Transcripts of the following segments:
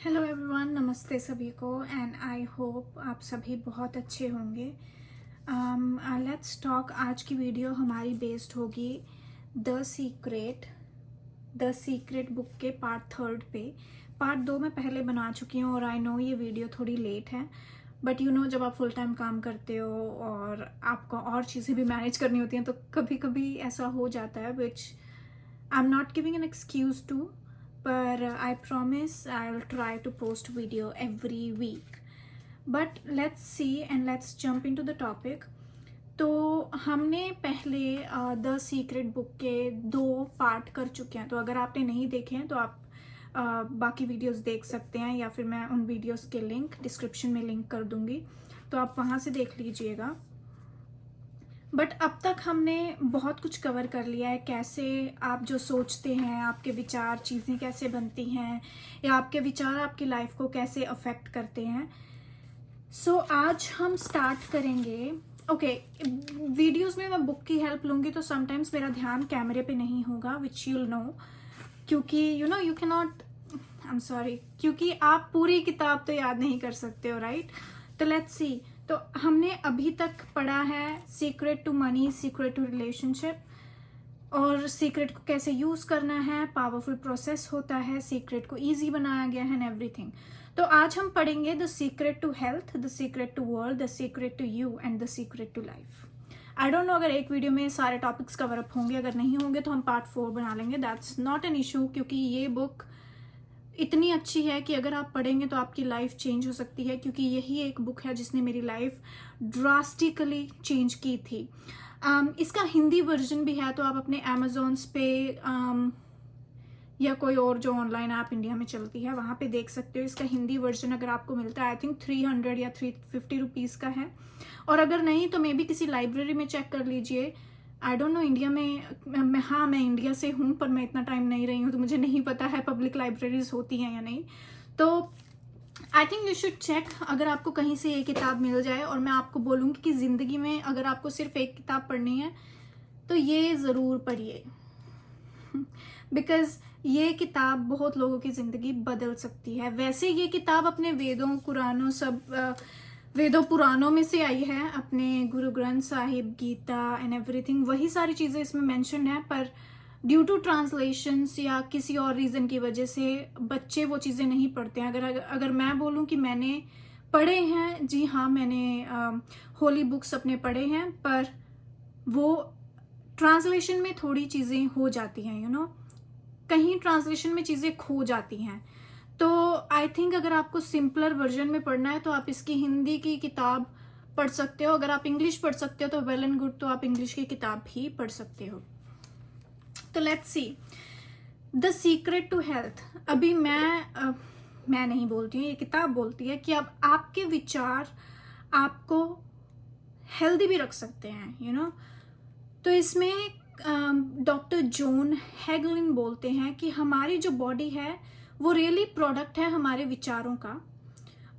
Hello everyone, नमस्ते सभी को एंड आई होप आप सभी बहुत अच्छे होंगे। Let's talk. आज की वीडियो हमारी बेस्ड होगी द सीक्रेट बुक के पार्ट 3 पे। पार्ट 2 मैं पहले बना चुकी हूँ और आई नो ये वीडियो थोड़ी लेट है, बट यू नो जब आप फुल टाइम काम करते हो और आपको और चीज़ें भी मैनेज करनी होती हैं तो कभी कभी ऐसा हो जाता है, which I am not giving an excuse to, पर I promise I'll try to post video every week. But let's see and let's jump into the topic. तो हमने पहले द सीक्रेट बुक के 2 पार्ट कर चुके हैं, तो अगर आपने नहीं देखे हैं तो आप बाकी वीडियोस देख सकते हैं, या फिर मैं उन वीडियोस के लिंक डिस्क्रिप्शन में लिंक कर दूंगी, तो आप वहाँ से देख लीजिएगा। बट अब तक हमने बहुत कुछ कवर कर लिया है, कैसे आप जो सोचते हैं, आपके विचार, चीज़ें कैसे बनती हैं, या आपके विचार आपकी लाइफ को कैसे अफेक्ट करते हैं। सो आज हम स्टार्ट करेंगे। ओके, वीडियोस में मैं बुक की हेल्प लूँगी तो समटाइम्स मेरा ध्यान कैमरे पे नहीं होगा, विच यूल नो, क्योंकि you can not, I am sorry, क्योंकि आप पूरी किताब तो याद नहीं कर सकते हो, राइट? तो लेट्स सी। तो हमने अभी तक पढ़ा है secret to money, secret to relationship, और सीक्रेट को कैसे यूज करना है, पावरफुल प्रोसेस होता है, सीक्रेट को इजी बनाया गया है एंड एवरीथिंग। तो आज हम पढ़ेंगे the secret to health, the secret to world, the secret to you and the secret to life. I don't know अगर एक वीडियो में सारे टॉपिक्स कवर अप होंगे, अगर नहीं होंगे तो हम पार्ट 4 बना लेंगे, दैट्स नॉट एन इशू, क्योंकि ये बुक इतनी अच्छी है कि अगर आप पढ़ेंगे तो आपकी लाइफ चेंज हो सकती है, क्योंकि यही एक बुक है जिसने मेरी लाइफ ड्रास्टिकली चेंज की थी। इसका हिंदी वर्जन भी है, तो आप अपने अमेजोन्स पे या कोई और जो ऑनलाइन ऐप इंडिया में चलती है वहाँ पे देख सकते हो। इसका हिंदी वर्जन अगर आपको मिलता है, आई थिंक 300 या 350 रुपीज़ का है, और अगर नहीं तो मे बी किसी लाइब्रेरी में चेक कर लीजिए। आई डोंट नो इंडिया में, हाँ मैं इंडिया से हूँ पर मैं इतना टाइम नहीं रही हूँ, तो मुझे नहीं पता है पब्लिक लाइब्रेरीज होती हैं या नहीं। तो I think you should check, अगर आपको कहीं से ये किताब मिल जाए। और मैं आपको बोलूँगी कि ज़िंदगी में अगर आपको सिर्फ एक किताब पढ़नी है तो ये ज़रूर पढ़िए, बिकॉज ये किताब बहुत लोगों की ज़िंदगी बदल सकती है। वैसे ये किताब अपने वेदों, कुरानों, सब वेदों पुराणों में से आई है, अपने गुरु ग्रंथ साहिब, गीता एंड एवरीथिंग, वही सारी चीज़ें इसमें मेंशन है, पर ड्यू टू ट्रांसलेशंस या किसी और रीज़न की वजह से बच्चे वो चीज़ें नहीं पढ़ते हैं। अगर मैं बोलूँ कि मैंने पढ़े हैं, जी हाँ, मैंने होली बुक्स अपने पढ़े हैं, पर वो ट्रांसलेशन में थोड़ी चीज़ें हो जाती हैं, यू नो, कहीं ट्रांसलेशन में चीज़ें खो जाती हैं। तो आई थिंक अगर आपको सिंपलर वर्जन में पढ़ना है तो आप इसकी हिंदी की किताब पढ़ सकते हो। अगर आप इंग्लिश पढ़ सकते हो तो वेल एंड गुड, तो आप इंग्लिश की किताब भी पढ़ सकते हो। तो let's see the secret to health. अभी मैं नहीं बोलती हूँ, ये किताब बोलती है कि अब आपके विचार आपको हेल्दी भी रख सकते हैं, यू नो। तो इसमें डॉक्टर जॉन हैगलिन बोलते हैं कि हमारी जो बॉडी है वो रियली प्रोडक्ट है हमारे विचारों का।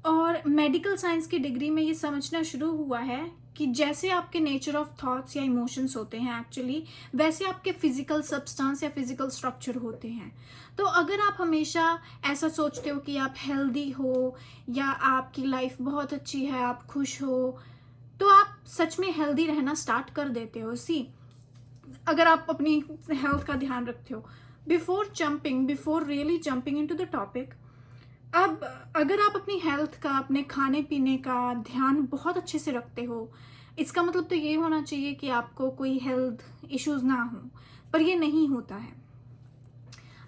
और मेडिकल साइंस की डिग्री में ये समझना शुरू हुआ है कि जैसे आपके नेचर ऑफ थॉट्स या इमोशंस होते हैं एक्चुअली, वैसे आपके फिजिकल सब्सटेंस या फिजिकल स्ट्रक्चर होते हैं। तो अगर आप हमेशा ऐसा सोचते हो कि आप हेल्दी हो या आपकी लाइफ बहुत अच्छी है, आप खुश हो, तो आप सच में हेल्दी रहना स्टार्ट कर देते हो। अगर आप अपनी हेल्थ का ध्यान रखते हो। Before really jumping into the topic, अब अगर आप अपनी हेल्थ का, अपने खाने पीने का ध्यान बहुत अच्छे से रखते हो, इसका मतलब तो ये होना चाहिए कि आपको कोई हेल्थ इश्यूज ना हो, पर ये नहीं होता है।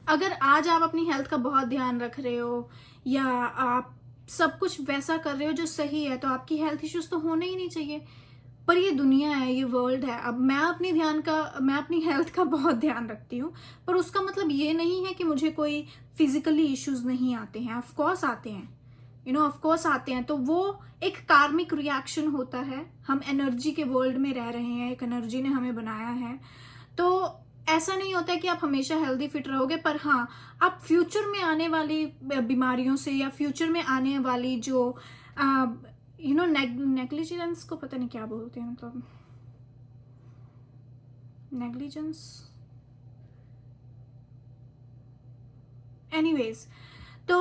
अगर आज आप अपनी हेल्थ का बहुत ध्यान रख रहे हो या आप सब कुछ वैसा कर रहे हो जो सही है, तो आपकी हेल्थ इश्यूज तो होने ही नहीं चाहिए। पर ये दुनिया है, ये वर्ल्ड है। अब मैं अपनी हेल्थ का बहुत ध्यान रखती हूँ, पर उसका मतलब ये नहीं है कि मुझे कोई फिजिकली इश्यूज नहीं आते हैं। ऑफ कोर्स आते हैं, यू नो, ऑफ कोर्स आते हैं। तो वो एक कार्मिक रिएक्शन होता है। हम एनर्जी के वर्ल्ड में रह रहे हैं, एक एनर्जी ने हमें बनाया है। तो ऐसा नहीं होता है कि आप हमेशा हेल्दी फिट रहोगे, पर हाँ, आप फ्यूचर में आने वाली बीमारियों से या फ्यूचर में आने वाली जो यू नो नेग्लिजेंस को पता नहीं क्या बोलते हैं, मतलब नेग्लिजेंस, एनीवेज, तो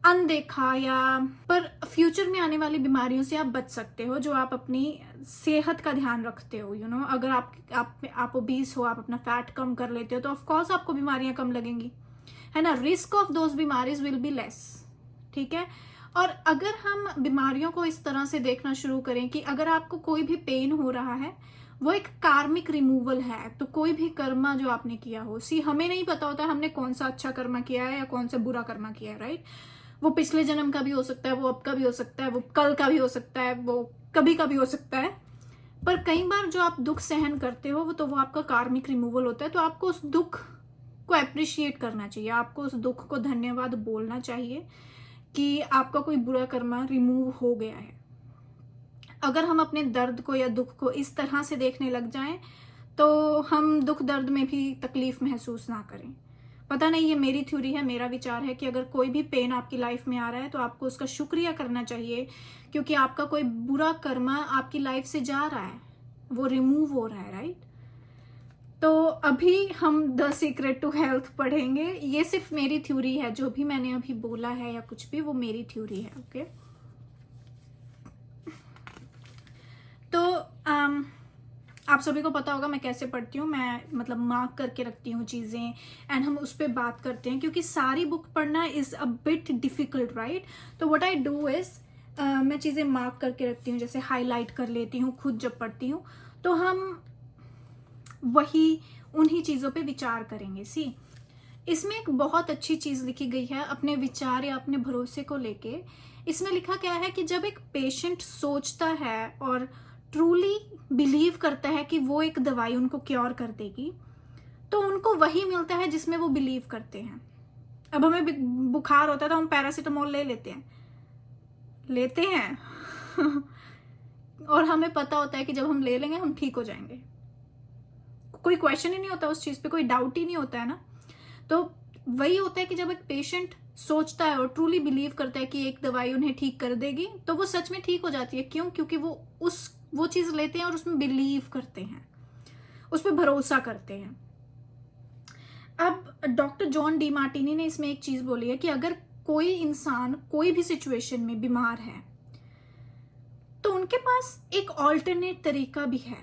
अनदेखा या पर फ्यूचर में आने वाली बीमारियों से आप बच सकते हो, जो आप अपनी सेहत का ध्यान रखते हो। अगर आप ओबीस हो, आप अपना फैट कम कर लेते हो, तो ऑफ कोर्स आपको बीमारियां कम लगेंगी, है ना। रिस्क ऑफ दोज बीमारीज विल बी लेस, ठीक है। और अगर हम बीमारियों को इस तरह से देखना शुरू करें कि अगर आपको कोई भी पेन हो रहा है, वो एक कार्मिक रिमूवल है। तो कोई भी कर्मा जो आपने किया हो, हमें नहीं पता होता हमने कौन सा अच्छा कर्मा किया है या कौन सा बुरा कर्मा किया है, राइट। वो पिछले जन्म का भी हो सकता है, वो अब का भी हो सकता है, वो कल का भी हो सकता है, वो कभी का भी हो सकता है। पर कई बार जो आप दुख सहन करते हो वो आपका कार्मिक रिमूवल होता है। तो आपको उस दुख को अप्रिशिएट करना चाहिए, आपको उस दुख को धन्यवाद बोलना चाहिए कि आपका कोई बुरा कर्मा रिमूव हो गया है। अगर हम अपने दर्द को या दुख को इस तरह से देखने लग जाएं तो हम दुख दर्द में भी तकलीफ महसूस ना करें। पता नहीं, ये मेरी थ्योरी है, मेरा विचार है कि अगर कोई भी पेन आपकी लाइफ में आ रहा है तो आपको उसका शुक्रिया करना चाहिए, क्योंकि आपका कोई बुरा कर्मा आपकी लाइफ से जा रहा है, वो रिमूव हो रहा है, राइट। तो अभी हम द सीक्रेट टू हेल्थ पढ़ेंगे। ये सिर्फ मेरी थ्योरी है, जो भी मैंने अभी बोला है या कुछ भी, वो मेरी थ्योरी है, ओके। तो आप सभी को पता होगा मैं कैसे पढ़ती हूँ, मैं मतलब मार्क करके रखती हूँ चीज़ें एंड हम उस पर बात करते हैं, क्योंकि सारी बुक पढ़ना is a bit difficult, right. तो व्हाट आई डू इज़ मैं चीज़ें मार्क करके रखती हूँ, जैसे हाईलाइट कर लेती हूँ खुद जब पढ़ती हूँ, तो हम वही उन्हीं चीज़ों पे विचार करेंगे। सी, इसमें एक बहुत अच्छी चीज़ लिखी गई है अपने विचार या अपने भरोसे को लेके। इसमें लिखा क्या है कि जब एक पेशेंट सोचता है और ट्रूली बिलीव करता है कि वो एक दवाई उनको क्योर कर देगी, तो उनको वही मिलता है जिसमें वो बिलीव करते हैं। अब हमें बुखार होता है तो हम पैरासीटामोल लेते हैं और हमें पता होता है कि जब हम ले लेंगे हम ठीक हो जाएंगे, कोई क्वेश्चन ही नहीं होता उस चीज़ पे, कोई डाउट ही नहीं होता है ना। तो वही होता है कि जब एक पेशेंट सोचता है और ट्रूली बिलीव करता है कि एक दवाई उन्हें ठीक कर देगी, तो वो सच में ठीक हो जाती है। क्यों? क्योंकि वो चीज़ लेते हैं और उसमें बिलीव करते हैं, उस पर भरोसा करते हैं। अब डॉक्टर जॉन डी मार्टिनी ने इसमें एक चीज़ बोली है कि अगर कोई इंसान कोई भी सिचुएशन में बीमार है तो उनके पास एक ऑल्टरनेट तरीका भी है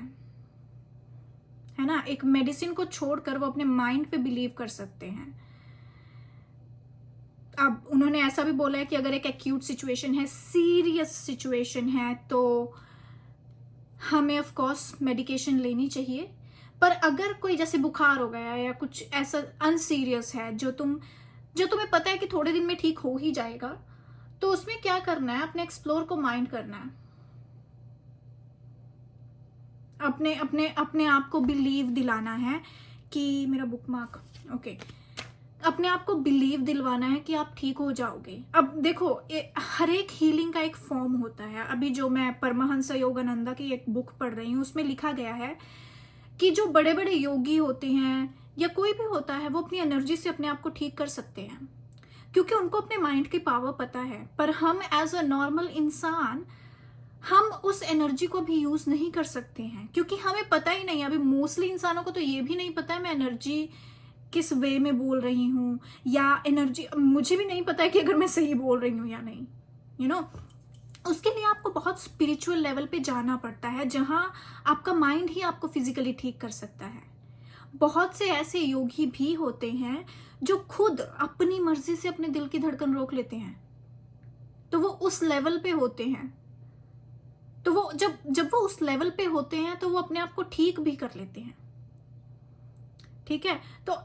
ना। एक मेडिसिन को छोड़कर वो अपने माइंड पे बिलीव कर सकते हैं। अब उन्होंने ऐसा भी बोला है कि अगर एक एक्यूट सिचुएशन है, सीरियस सिचुएशन है, तो हमें ऑफ कोर्स मेडिकेशन लेनी चाहिए। पर अगर कोई जैसे बुखार हो गया या कुछ ऐसा अनसीरियस है जो तुम्हें पता है कि थोड़े दिन में ठीक हो ही जाएगा, तो उसमें क्या करना है, अपने एक्सप्लोर को माइंड करना है, अपने आप को बिलीव दिलाना है कि मेरा बुकमार्क, ओके, अपने आप को बिलीव दिलवाना है कि आप ठीक हो जाओगे। अब देखो, हर एक हीलिंग का एक फॉर्म होता है। अभी जो मैं परमहंस योगानंदा की एक बुक पढ़ रही हूँ, उसमें लिखा गया है कि जो बड़े बड़े योगी होते हैं या कोई भी होता है, वो अपनी एनर्जी से अपने आप को ठीक कर सकते हैं, क्योंकि उनको अपने माइंड की पावर पता है। पर हम एज अ नॉर्मल इंसान हम उस एनर्जी को भी यूज नहीं कर सकते हैं, क्योंकि हमें पता ही नहीं। अभी मोस्टली इंसानों को तो ये भी नहीं पता है मैं एनर्जी किस वे में बोल रही हूँ, या एनर्जी मुझे भी नहीं पता है कि अगर मैं सही बोल रही हूँ या नहीं, उसके लिए आपको बहुत स्पिरिचुअल लेवल पे जाना पड़ता है, जहाँ आपका माइंड ही आपको फिजिकली ठीक कर सकता है। बहुत से ऐसे योगी भी होते हैं जो खुद अपनी मर्जी से अपने दिल की धड़कन रोक लेते हैं, तो वो उस लेवल पे होते हैं। तो वो जब वो उस लेवल पे होते हैं तो वो अपने आप को ठीक भी कर लेते हैं, ठीक है। तो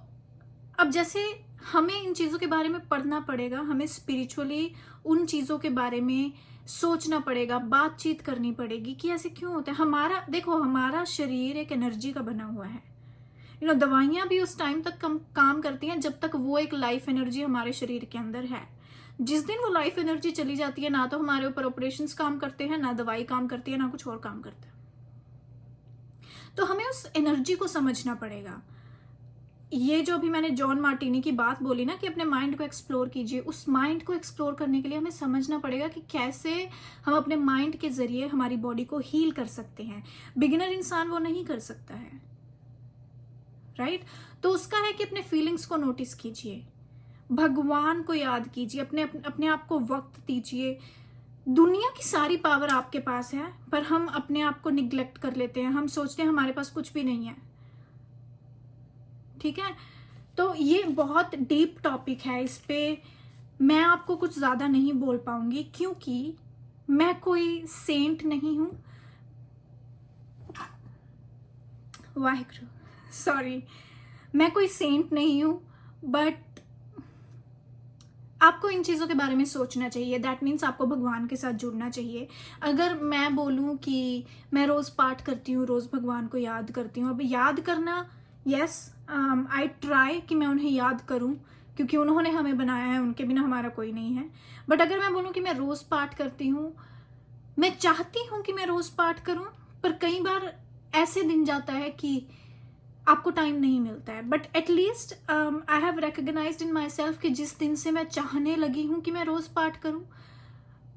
अब जैसे हमें इन चीज़ों के बारे में पढ़ना पड़ेगा, हमें स्पिरिचुअली उन चीज़ों के बारे में सोचना पड़ेगा, बातचीत करनी पड़ेगी कि ऐसे क्यों होता है। हमारा शरीर एक एनर्जी का बना हुआ है। दवाइयाँ भी उस टाइम तक काम करती हैं जब तक वो एक लाइफ एनर्जी हमारे शरीर के अंदर है। जिस दिन वो लाइफ एनर्जी चली जाती है, ना तो हमारे ऊपर ऑपरेशंस काम करते हैं, ना दवाई काम करती है, ना कुछ और काम करता है। तो हमें उस एनर्जी को समझना पड़ेगा। ये जो भी मैंने जॉन मार्टिनी की बात बोली ना कि अपने माइंड को एक्सप्लोर कीजिए, उस माइंड को एक्सप्लोर करने के लिए हमें समझना पड़ेगा कि कैसे हम अपने माइंड के जरिए हमारी बॉडी को हील कर सकते हैं। बिगिनर इंसान वो नहीं कर सकता है, राइट। तो उसका है कि अपने फीलिंग्स को नोटिस कीजिए, भगवान को याद कीजिए, अपने अपने आप को वक्त दीजिए। दुनिया की सारी पावर आपके पास है, पर हम अपने आप को निग्लेक्ट कर लेते हैं। हम सोचते हैं हमारे पास कुछ भी नहीं है। ठीक है, तो ये बहुत डीप टॉपिक है, इस पे मैं आपको कुछ ज़्यादा नहीं बोल पाऊंगी, क्योंकि मैं कोई सेंट नहीं हूँ। वाहिगुरु, सॉरी, मैं कोई सेंट नहीं हूँ, बट आपको इन चीज़ों के बारे में सोचना चाहिए। दैट मीन्स आपको भगवान के साथ जुड़ना चाहिए। अगर मैं बोलूँ कि मैं रोज़ पाठ करती हूँ, रोज़ भगवान को याद करती हूँ, अब याद करना, यस आई ट्राई कि मैं उन्हें याद करूँ, क्योंकि उन्होंने हमें बनाया है, उनके बिना हमारा कोई नहीं है। बट अगर मैं बोलूँ कि मैं रोज़ पाठ करती हूँ, मैं चाहती हूँ कि मैं रोज़ पाठ करूँ, पर कई बार ऐसे दिन जाता है कि आपको टाइम नहीं मिलता है। But at least I have recognised in myself कि जिस दिन से मैं चाहने लगी हूँ कि मैं रोज़ पाठ करूँ,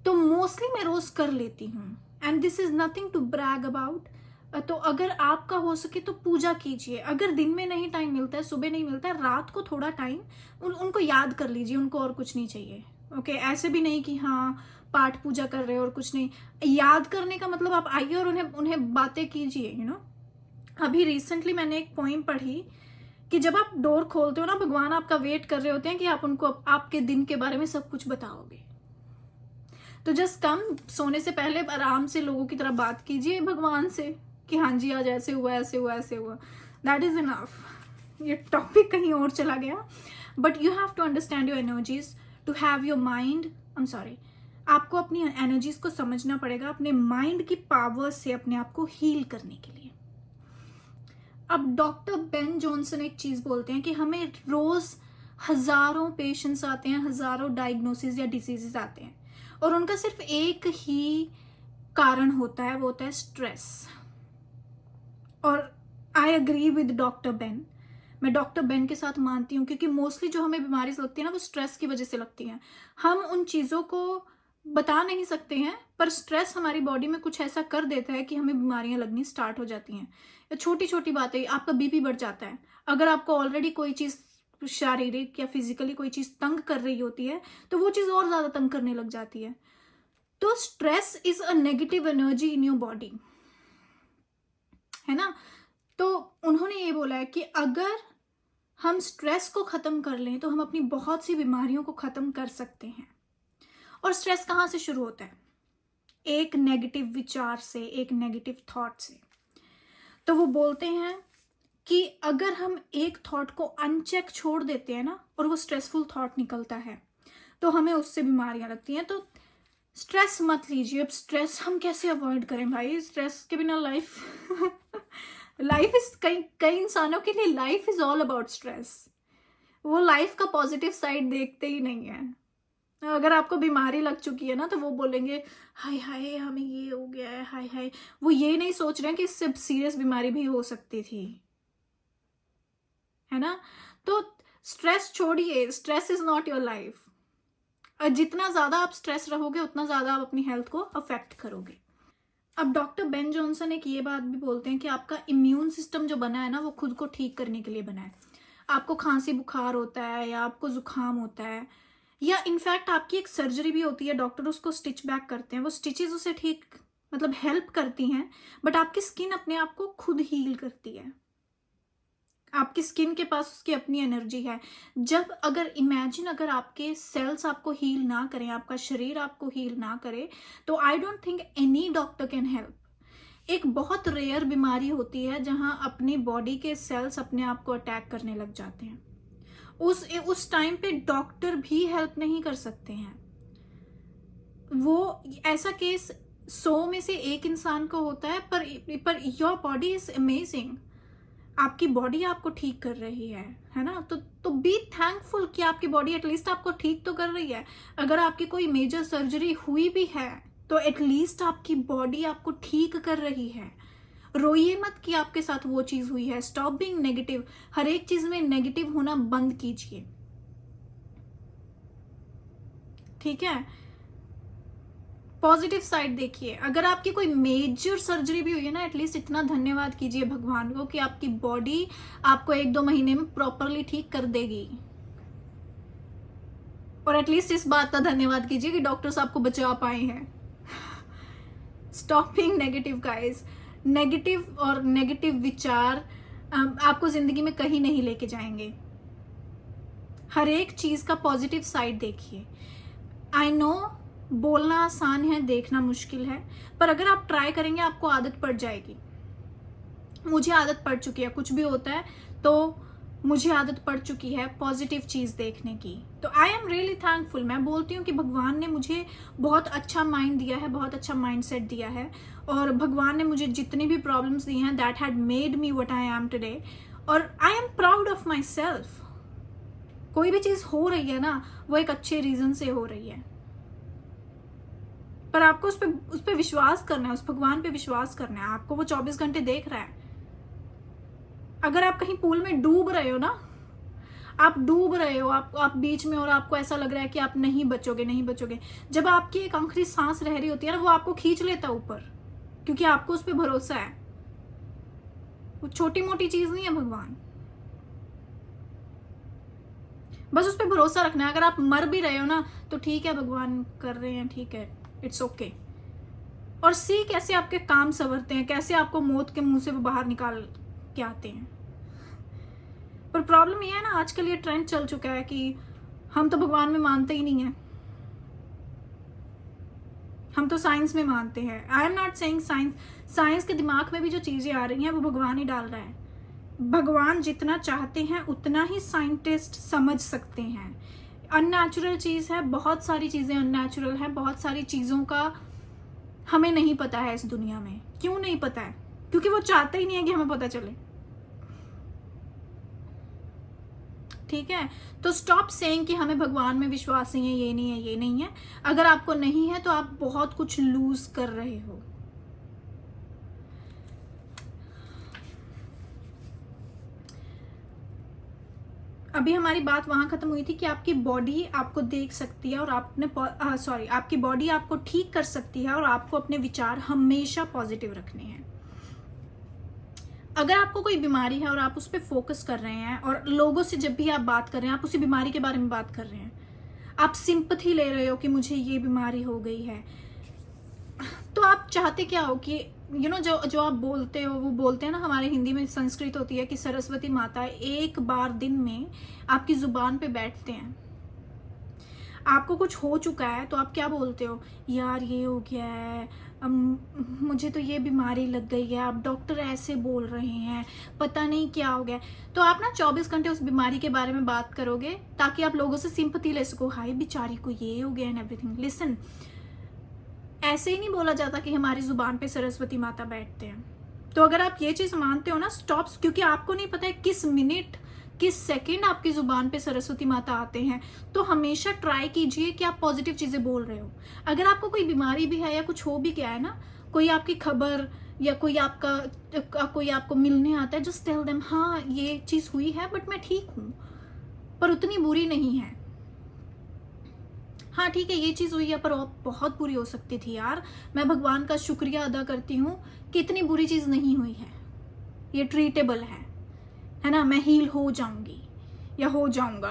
तो मोस्टली मैं रोज़ कर लेती हूँ। And this is nothing to brag about. तो अगर आपका हो सके तो पूजा कीजिए। अगर दिन में नहीं टाइम मिलता है, सुबह नहीं मिलता है, रात को थोड़ा टाइम उनको याद कर लीजिए, उनको और कुछ नहीं चाहिए। ओके, ऐसे भी नहीं कि हाँ पाठ पूजा कर रहे हो और कुछ नहीं। याद करने का मतलब आप आइए और उन्हें बातें कीजिए, यू नो। अभी रिसेंटली मैंने एक पोइम पढ़ी कि जब आप डोर खोलते हो ना, भगवान आपका वेट कर रहे होते हैं कि आप उनको आपके दिन के बारे में सब कुछ बताओगे। तो जस्ट कम, सोने से पहले आराम से लोगों की तरह बात कीजिए भगवान से कि हाँ जी आज ऐसे हुआ, ऐसे हुआ, ऐसे हुआ। That is enough. ये टॉपिक कहीं और चला गया, but you have to understand your energies to have your mind. I am sorry, आपको अपनी एनर्जीज को समझना पड़ेगा, अपने माइंड की पावर से अपने आप को हील करने के लिए। अब डॉक्टर बेन जॉनसन एक चीज बोलते हैं कि हमें रोज हजारों पेशेंट्स आते हैं, हजारों डायग्नोसिस या डिसीजेस आते हैं, और उनका सिर्फ एक ही कारण होता है, वो होता है स्ट्रेस। और I agree with doctor Ben, मैं डॉक्टर बेन के साथ मानती हूँ, क्योंकि मोस्टली जो हमें बीमारी लगती है ना, वो स्ट्रेस की वजह से लगती है। हम उन चीज़ों को बता नहीं सकते हैं, पर स्ट्रेस हमारी बॉडी में कुछ ऐसा कर देता है कि हमें बीमारियां लगनी स्टार्ट हो जाती हैं। छोटी छोटी बातें, आपका बीपी बढ़ जाता है। अगर आपको ऑलरेडी कोई चीज़ शारीरिक या फिजिकली कोई चीज़ तंग कर रही होती है, तो वो चीज़ और ज़्यादा तंग करने लग जाती है। तो stress is a negative energy in your body, है ना। तो उन्होंने ये बोला है कि अगर हम स्ट्रेस को खत्म कर लें तो हम अपनी बहुत सी बीमारियों को खत्म कर सकते हैं। और स्ट्रेस कहाँ से शुरू होता है? एक नेगेटिव विचार से, एक नेगेटिव थॉट से। तो वो बोलते हैं कि अगर हम एक थॉट को अनचेक छोड़ देते हैं ना, और वो स्ट्रेसफुल थॉट निकलता है, तो हमें उससे बीमारियां लगती हैं। तो स्ट्रेस मत लीजिए। अब स्ट्रेस हम कैसे अवॉइड करें भाई? स्ट्रेस के बिना लाइफ इज, कई इंसानों के लिए life is all about stress. वो लाइफ का पॉजिटिव साइड देखते ही नहीं है। अगर आपको बीमारी लग चुकी है ना, तो वो बोलेंगे हाय हाय हमें ये हो गया है, हाय हाय। वो ये नहीं सोच रहे हैं कि इससे सीरियस बीमारी भी हो सकती थी, है ना। तो स्ट्रेस छोड़िए, stress is not your life. जितना ज्यादा आप स्ट्रेस रहोगे, उतना ज्यादा आप अपनी हेल्थ को अफेक्ट करोगे। अब डॉक्टर बेन जॉनसन एक ये बात भी बोलते हैं कि आपका इम्यून सिस्टम जो बना है ना, वो खुद को ठीक करने के लिए बना है। आपको खांसी बुखार होता है, या आपको जुकाम होता है, या इनफैक्ट आपकी एक सर्जरी भी होती है, डॉक्टर उसको स्टिच बैक करते हैं, वो स्टिचेस उसे ठीक मतलब हेल्प करती हैं, बट आपकी स्किन अपने आप को खुद हील करती है। आपकी स्किन के पास उसकी अपनी एनर्जी है। जब अगर इमेजिन अगर आपके सेल्स आपको हील ना करें, आपका शरीर आपको हील ना करे, तो I don't think any doctor can help. एक बहुत रेयर बीमारी होती है जहां अपनी बॉडी के सेल्स अपने आप को अटैक करने लग जाते हैं। उस टाइम पे डॉक्टर भी हेल्प नहीं कर सकते हैं। वो ऐसा केस 100 में से एक इंसान को होता है, per your body is amazing. आपकी बॉडी आपको ठीक कर रही है ना। तो बी थैंकफुल कि आपकी बॉडी एटलीस्ट आपको ठीक तो कर रही है। अगर आपकी कोई मेजर सर्जरी हुई भी है, तो एटलीस्ट आपकी बॉडी आपको ठीक कर रही है। रोइए मत कि आपके साथ वो चीज हुई है। Stop being negative. हर एक चीज में नेगेटिव होना बंद कीजिए, ठीक है। पॉजिटिव साइड देखिए। अगर आपकी कोई मेजर सर्जरी भी हुई है ना, एटलीस्ट इतना धन्यवाद कीजिए भगवान को कि आपकी बॉडी आपको 1-2 महीने में प्रॉपरली ठीक कर देगी। और एटलीस्ट इस बात का धन्यवाद कीजिए कि डॉक्टर्स आपको बचा पाए हैं। Stop being negative guys. Negative और नेगेटिव विचार आपको जिंदगी में कहीं नहीं लेके जाएंगे। हर एक चीज का पॉजिटिव साइड देखिए। आई नो बोलना आसान है, देखना मुश्किल है, पर अगर आप ट्राई करेंगे आपको आदत पड़ जाएगी। मुझे आदत पड़ चुकी है, कुछ भी होता है तो मुझे आदत पड़ चुकी है पॉजिटिव चीज देखने की। तो आई एम रियली थैंकफुल। मैं बोलती हूँ कि भगवान ने मुझे बहुत अच्छा माइंड दिया है, बहुत अच्छा माइंडसेट दिया है, और भगवान ने मुझे जितनी भी प्रॉब्लम्स दी हैं that had made me what I am today, और I am proud of myself. कोई भी चीज हो रही है ना, वो एक अच्छे रीजन से हो रही है, पर आपको उस पर विश्वास करना है, उस भगवान पे विश्वास करना है। आपको वो 24 घंटे देख रहा है। अगर आप कहीं पूल में डूब रहे हो ना, आप डूब रहे हो, आप बीच में, और आपको ऐसा लग रहा है कि आप नहीं बचोगे, नहीं बचोगे, जब आपकी एक आखिरी सांस रह रही होती है ना, वो आपको खींच लेता है ऊपर, क्योंकि आपको उस पर भरोसा है। वो छोटी मोटी चीज नहीं है भगवान, बस उस पर भरोसा रखना है। अगर आप मर भी रहे हो ना तो ठीक है, भगवान कर रहे हैं, ठीक है, इट्स ओके। और सी कैसे आपके काम संवरते हैं, कैसे आपको मौत के मुंह से वो बाहर निकाल के आते हैं। पर प्रॉब्लम ये है ना, आजकल ये ट्रेंड चल चुका है कि हम तो भगवान में मानते ही नहीं है, हम तो साइंस में मानते हैं। आई एम नॉट सेइंग साइंस के दिमाग में भी जो चीजें आ रही हैं वो भगवान ही डाल रहा है। भगवान जितना चाहते हैं उतना ही साइंटिस्ट समझ सकते हैं। अननेचुरल चीज है, बहुत सारी चीजें अननेचुरल है, बहुत सारी चीजों का हमें नहीं पता है इस दुनिया में। क्यों नहीं पता है? क्योंकि वो चाहता ही नहीं है कि हमें पता चले। ठीक है, तो स्टॉप सेइंग कि हमें भगवान में विश्वास नहीं है, ये नहीं है, ये नहीं है। अगर आपको नहीं है तो आप बहुत कुछ लूज कर रहे हो। अभी हमारी बात वहां खत्म हुई थी कि आपकी बॉडी आपको देख सकती है और आपकी बॉडी आपको ठीक कर सकती है, और आपको अपने विचार हमेशा पॉजिटिव रखने हैं। अगर आपको कोई बीमारी है और आप उस पर फोकस कर रहे हैं, और लोगों से जब भी आप बात कर रहे हैं आप उसी बीमारी के बारे में बात कर रहे हैं, आप सिंपैथी ले रहे हो कि मुझे ये बीमारी हो गई है, तो आप चाहते क्या हो कि जो आप बोलते हो, वो बोलते हैं ना, हमारे हिंदी में संस्कृत होती है कि सरस्वती माता एक बार दिन में आपकी जुबान पे बैठते हैं। आपको कुछ हो चुका है तो आप क्या बोलते हो, यार ये हो गया है, मुझे तो ये बीमारी लग गई है, अब डॉक्टर ऐसे बोल रहे हैं, पता नहीं क्या हो गया। तो आप ना 24 घंटे उस बीमारी के बारे में बात करोगे ताकि आप लोगों से सिंपैथी ले सको, हाय बेचारी को ये हो गया एंड एवरीथिंग। लिसन, ऐसे ही नहीं बोला जाता कि हमारी जुबान पे सरस्वती माता बैठते हैं। तो अगर आप ये चीज मानते हो ना, स्टॉप, क्योंकि आपको नहीं पता है किस मिनट किस सेकंड आपकी जुबान पे सरस्वती माता आते हैं, तो हमेशा ट्राई कीजिए कि आप पॉजिटिव चीजें बोल रहे हो। अगर आपको कोई बीमारी भी है या कुछ हो भी गया है ना, कोई आपकी खबर या कोई आपको मिलने आता है, जस्ट टेल देम, हाँ ये चीज हुई है बट मैं ठीक हूं, पर उतनी बुरी नहीं है। हाँ ठीक है, ये चीज हुई है पर बहुत बुरी हो सकती थी यार, मैं भगवान का शुक्रिया अदा करती हूँ कि इतनी बुरी चीज नहीं हुई है, ये ट्रीटेबल है ना, मैं हील हो जाऊंगी या हो जाऊंगा।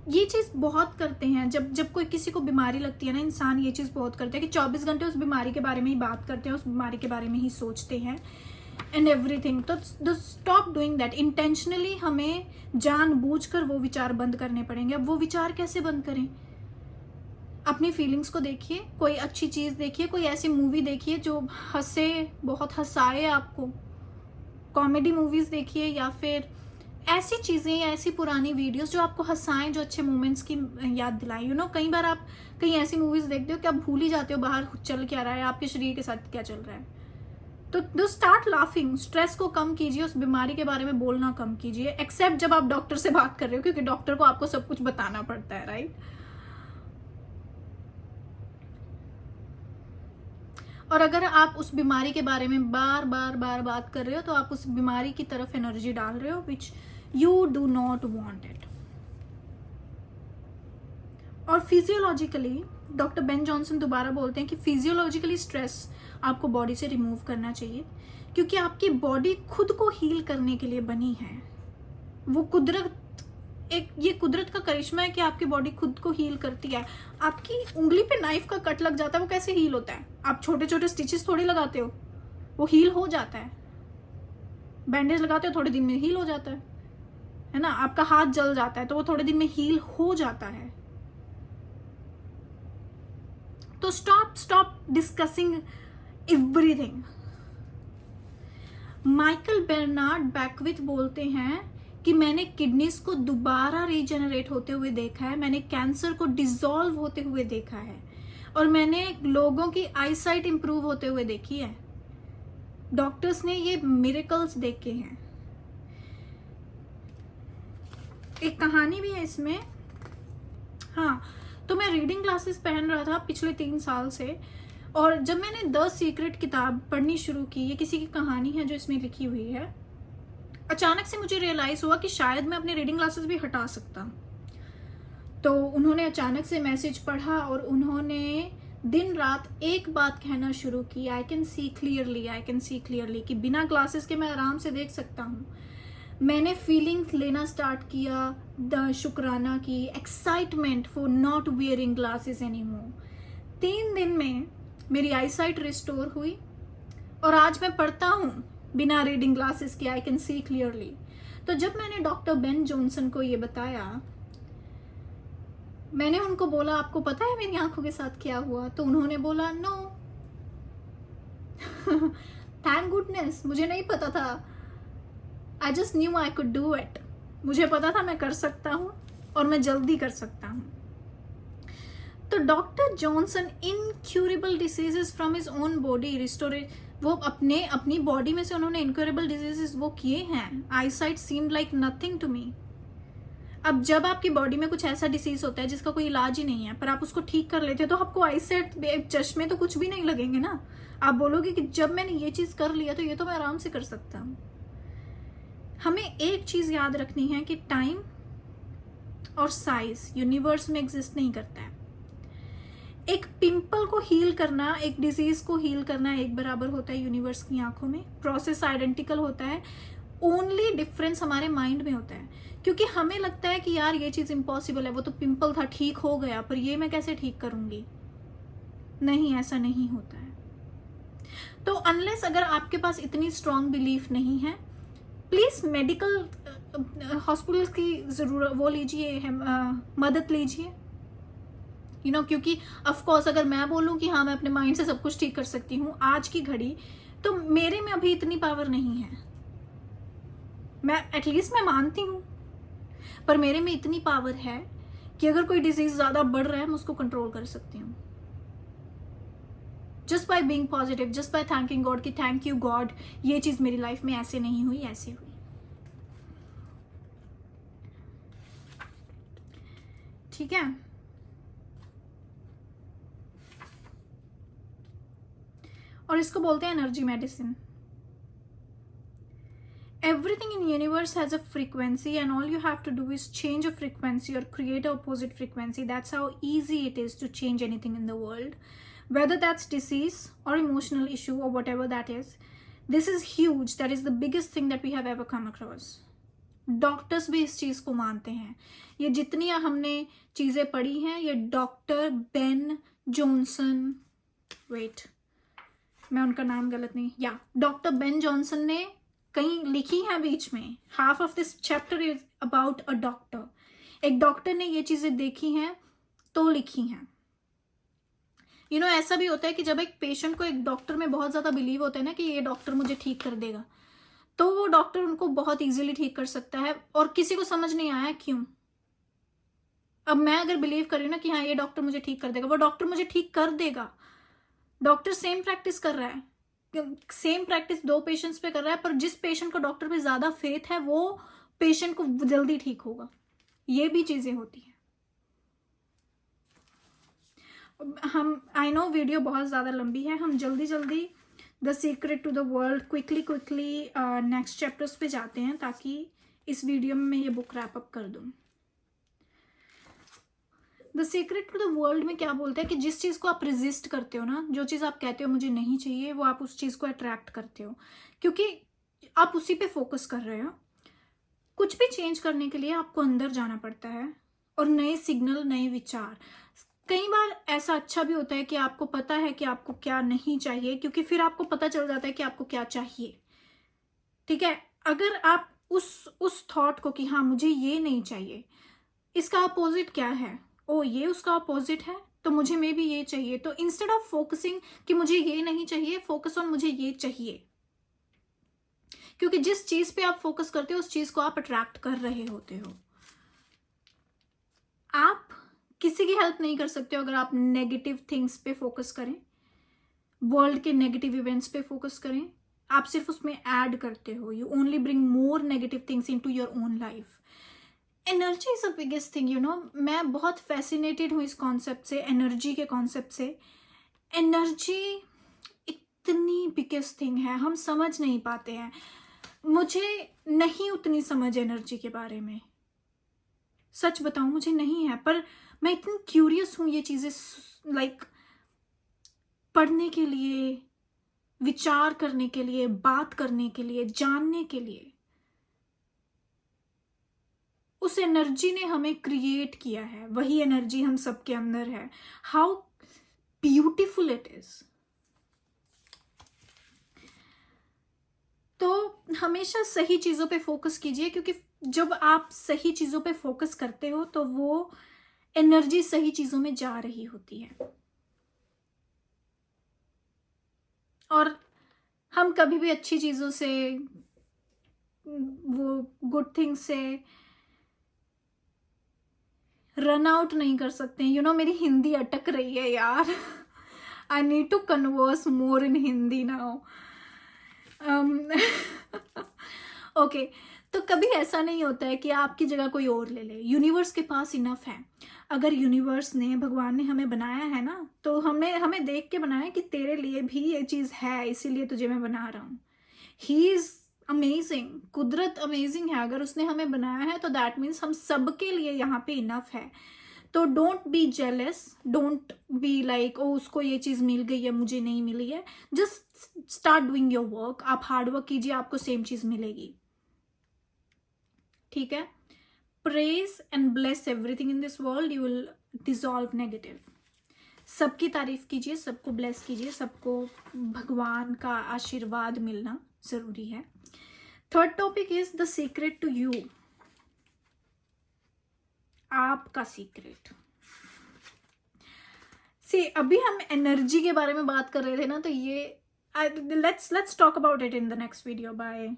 ये चीज बहुत करते हैं जब कोई किसी को बीमारी लगती है ना, इंसान ये चीज बहुत करते हैं कि 24 घंटे उस बीमारी के बारे में ही बात करते हैं, उस बीमारी के बारे में ही सोचते हैं एंड एवरीथिंग। तो स्टॉप डूइंग दैट। इंटेंशनली हमें जानबूझकर वो विचार बंद करने पड़ेंगे। अब वो विचार कैसे बंद करें? अपनी फीलिंग्स को देखिए, कोई अच्छी चीज देखिए, कोई ऐसी मूवी देखिए जो बहुत हंसाए आपको, कॉमेडी मूवीज देखिए, या फिर ऐसी चीजें या ऐसी पुरानी वीडियोस जो आपको हंसाएं, जो अच्छे मोमेंट्स की याद दिलाएं। कई बार आप कहीं ऐसी मूवीज देखते हो कि आप भूल ही जाते हो बाहर चल क्या रहा है, आपके शरीर के साथ क्या चल रहा है। तो डू स्टार्ट लाफिंग। स्ट्रेस को कम कीजिए, उस बीमारी के बारे में बोलना कम कीजिए, एक्सेप्ट जब आप डॉक्टर से बात कर रहे हो, क्योंकि डॉक्टर को आपको सब कुछ बताना पड़ता है, राइट। और अगर आप उस बीमारी के बारे में बार बार बात कर रहे हो तो आप उस बीमारी की तरफ एनर्जी डाल रहे हो, which you do not want it. और फिजियोलॉजिकली डॉक्टर बेन जॉनसन दोबारा बोलते हैं कि फिजियोलॉजिकली स्ट्रेस आपको बॉडी से रिमूव करना चाहिए, क्योंकि आपकी बॉडी खुद को हील करने के लिए बनी है। वो कुदरत एक ये कुदरत का करिश्मा है कि आपकी बॉडी खुद को हील करती है। आपकी उंगली पे नाइफ का कट लग जाता है, वो कैसे हील होता है? आप छोटे छोटे स्टिचेस थोड़ी लगाते हो, वो हील हो जाता है। बैंडेज लगाते हो, थोड़े दिन में हील हो जाता है ना। आपका हाथ जल जाता है तो वो थोड़े दिन में हील हो जाता है। तो stop discussing everything. Michael Bernard Beckwith बोलते हैं कि मैंने किडनीज को दोबारा रीजनरेट होते हुए देखा है, मैंने कैंसर को डिसॉल्व होते हुए देखा है, और मैंने लोगों की आईसाइट इंप्रूव होते हुए देखी है। डॉक्टर्स ने ये मिरेकल्स देखे हैं। एक कहानी भी है इसमें। हाँ, तो मैं रीडिंग ग्लासेस पहन रहा था पिछले 3 साल से, और जब मैंने द सीक्रेट किताब पढ़नी शुरू की, ये किसी की कहानी है जो इसमें लिखी हुई है, अचानक से मुझे रियलाइज हुआ कि शायद मैं अपने रीडिंग ग्लासेस भी हटा सकता हूँ। तो उन्होंने अचानक से मैसेज पढ़ा और उन्होंने दिन रात एक बात कहना शुरू की, I can see clearly, I can see clearly, कि बिना ग्लासेस के मैं आराम से देख सकता हूँ। मैंने फीलिंग्स लेना स्टार्ट किया, द शुक्राना की, excitement for not wearing glasses any more. 3 दिन में मेरी आईसाइट रिस्टोर हुई और आज मैं पढ़ता हूँ बिना रीडिंग ग्लासेस के, आई कैन सी क्लियरली। तो जब मैंने डॉक्टर बेन जॉनसन को ये बताया, मैंने उनको बोला आपको पता है मेरी आंखों के साथ क्या हुआ? तो उन्होंने बोला नो। थैंक गुडनेस, मुझे नहीं पता था। I just new I could do it. मुझे पता था मैं कर सकता हूँ और मैं जल्दी कर सकता हूँ। तो doctor Johnson incurable diseases from his own body restore, वो अपनी बॉडी में से उन्होंने इनक्यूरेबल डिजीजेस वो किए हैं। Eyesight seemed like nothing to me. अब जब आपकी बॉडी में कुछ ऐसा डिसीज होता है जिसका कोई इलाज ही नहीं है, पर आप उसको ठीक कर लेते हो, तो आपको आईसाइट चश्मे तो कुछ भी नहीं लगेंगे ना। आप बोलोगे कि जब मैंने ये चीज कर लिया तो ये तो मैं आराम से कर सकता हूँ। हमें एक चीज याद रखनी है कि टाइम और साइज यूनिवर्स में एग्जिस्ट नहीं करता है। एक पिंपल को हील करना, एक डिजीज को हील करना एक बराबर होता है यूनिवर्स की आंखों में। प्रोसेस आइडेंटिकल होता है, ओनली डिफरेंस हमारे माइंड में होता है। क्योंकि हमें लगता है कि यार ये चीज इम्पॉसिबल है, वो तो पिंपल था ठीक हो गया, पर ये मैं कैसे ठीक करूंगी? नहीं, ऐसा नहीं होता है। तो अनलेस अगर आपके पास इतनी स्ट्रांग बिलीफ नहीं है, प्लीज मेडिकल हॉस्पिटल की जरूरत वो लीजिए, मदद लीजिए। क्योंकि ऑफ कोर्स अगर मैं बोलूं कि हाँ मैं अपने माइंड से सब कुछ ठीक कर सकती हूँ आज की घड़ी, तो मेरे में अभी इतनी पावर नहीं है। मैं एटलीस्ट मैं मानती हूँ, पर मेरे में इतनी पावर है कि अगर कोई डिजीज ज्यादा बढ़ रहा है मैं उसको कंट्रोल कर सकती हूँ, just by being positive, just by thanking God कि थैंक यू गॉड, ये चीज मेरी लाइफ में ऐसे नहीं हुई, ऐसे हुई। ठीक है। और इसको बोलते हैं energy medicine. Everything in universe has a frequency and all you have to do is change a frequency or create an opposite frequency. That's how easy it is to change anything in the world, whether that's disease or emotional issue or whatever that is. This is huge. That is the biggest thing that we have ever come across. Doctors भी इस चीज को मानते हैं। ये जितनी हमने चीजें पढ़ी हैं, ये डॉक्टर बेन जॉनसन, वेट मैं उनका नाम गलत नहीं, या डॉक्टर बेन जॉनसन ने कहीं लिखी है बीच में। Half of this chapter is about a doctor. एक डॉक्टर ने ये चीजें देखी हैं तो लिखी हैं। ऐसा भी होता है कि जब एक पेशेंट को एक डॉक्टर में बहुत ज्यादा बिलीव होता है ना कि ये डॉक्टर मुझे ठीक कर देगा, तो वो डॉक्टर उनको बहुत इजीली ठीक कर सकता है, और किसी को समझ नहीं आया क्यों। अब मैं अगर बिलीव कर रही हूँ ना कि हाँ ये डॉक्टर मुझे ठीक कर देगा, वो डॉक्टर मुझे ठीक कर देगा। डॉक्टर सेम प्रैक्टिस कर रहा है, सेम प्रैक्टिस 2 पेशेंट्स पे कर रहा है, पर जिस पेशेंट को डॉक्टर पे ज्यादा फेथ है वो पेशेंट को जल्दी ठीक होगा। ये भी चीजें होती हैं। हम आई नो वीडियो बहुत ज्यादा लंबी है, हम जल्दी जल्दी the secret to the world quickly next chapters पे जाते हैं, ताकि इस वीडियो में मैं ये बुक रैप अप कर दूं। The secret to the world में क्या बोलता है कि जिस चीज को आप रेजिस्ट करते हो ना, जो चीज आप कहते हो मुझे नहीं चाहिए, वो आप उस चीज को अट्रैक्ट करते हो, क्योंकि आप उसी पे फोकस कर रहे हो। कुछ भी चेंज करने के लिए आपको अंदर जाना पड़ता है और नए सिग्नल, नए विचार। कई बार ऐसा अच्छा भी होता है कि आपको पता है कि आपको क्या नहीं चाहिए, क्योंकि फिर आपको पता चल जाता है कि आपको क्या चाहिए। ठीक है, अगर आप उस थॉट को कि हाँ मुझे ये नहीं चाहिए, इसका अपोजिट क्या है, ओ ये उसका अपोजिट है, तो मुझे मे बी ये चाहिए, तो इंस्टेड ऑफ फोकसिंग कि मुझे ये नहीं चाहिए, फोकस ऑन मुझे ये चाहिए। क्योंकि जिस चीज पे आप फोकस करते हो उस चीज को आप अट्रैक्ट कर रहे होते हो। आप किसी की हेल्प नहीं कर सकते हो अगर आप नेगेटिव थिंग्स पे फोकस करें, वर्ल्ड के नेगेटिव इवेंट्स पे फोकस करें, आप सिर्फ उसमें ऐड करते हो। You only bring more negative things into your own life. Energy is the biggest thing, you know. मैं बहुत फैसिनेटेड हूँ इस कॉन्सेप्ट से, एनर्जी के कॉन्सेप्ट से। एनर्जी इतनी बिगेस्ट थिंग है, हम समझ नहीं पाते हैं। मुझे नहीं उतनी समझ एनर्जी के बारे में, सच बताऊं मुझे नहीं है, पर मैं इतनी क्यूरियस हूं ये चीजें लाइक पढ़ने के लिए, विचार करने के लिए, बात करने के लिए, जानने के लिए। उस एनर्जी ने हमें क्रिएट किया है, वही एनर्जी हम सबके अंदर है। How beautiful it is. तो हमेशा सही चीजों पे फोकस कीजिए, क्योंकि जब आप सही चीजों पे फोकस करते हो तो वो एनर्जी सही चीजों में जा रही होती है। और हम कभी भी अच्छी चीजों से, वो गुड थिंग्स से रन आउट नहीं कर सकते। यू नो मेरी हिंदी अटक रही है यार। I need to converse more in Hindi now. Okay, तो कभी ऐसा नहीं होता है कि आपकी जगह कोई और ले ले। यूनिवर्स के पास इनफ है। अगर यूनिवर्स ने, भगवान ने हमें बनाया है ना, तो हमें देख के बनाया कि तेरे लिए भी ये चीज है, इसीलिए तुझे मैं बना रहा हूँ। He is amazing. कुदरत अमेजिंग है। अगर उसने हमें बनाया है तो दैट मीन्स हम सबके लिए यहाँ पे इनफ है। तो don't be jealous, don't be like oh उसको ये चीज मिल गई है मुझे नहीं मिली है। Just start doing your work. आप हार्ड वर्क कीजिए, आपको सेम चीज मिलेगी। ठीक है। Praise and bless everything in this world, you will dissolve negative. सबकी तारीफ कीजिए, सबको ब्लेस कीजिए, सबको भगवान का आशीर्वाद मिलना जरूरी है। Third topic is the secret to you. आपका सीक्रेट। सी अभी हम एनर्जी के बारे में बात कर रहे थे ना, तो ये let's talk about it in the next video. Bye.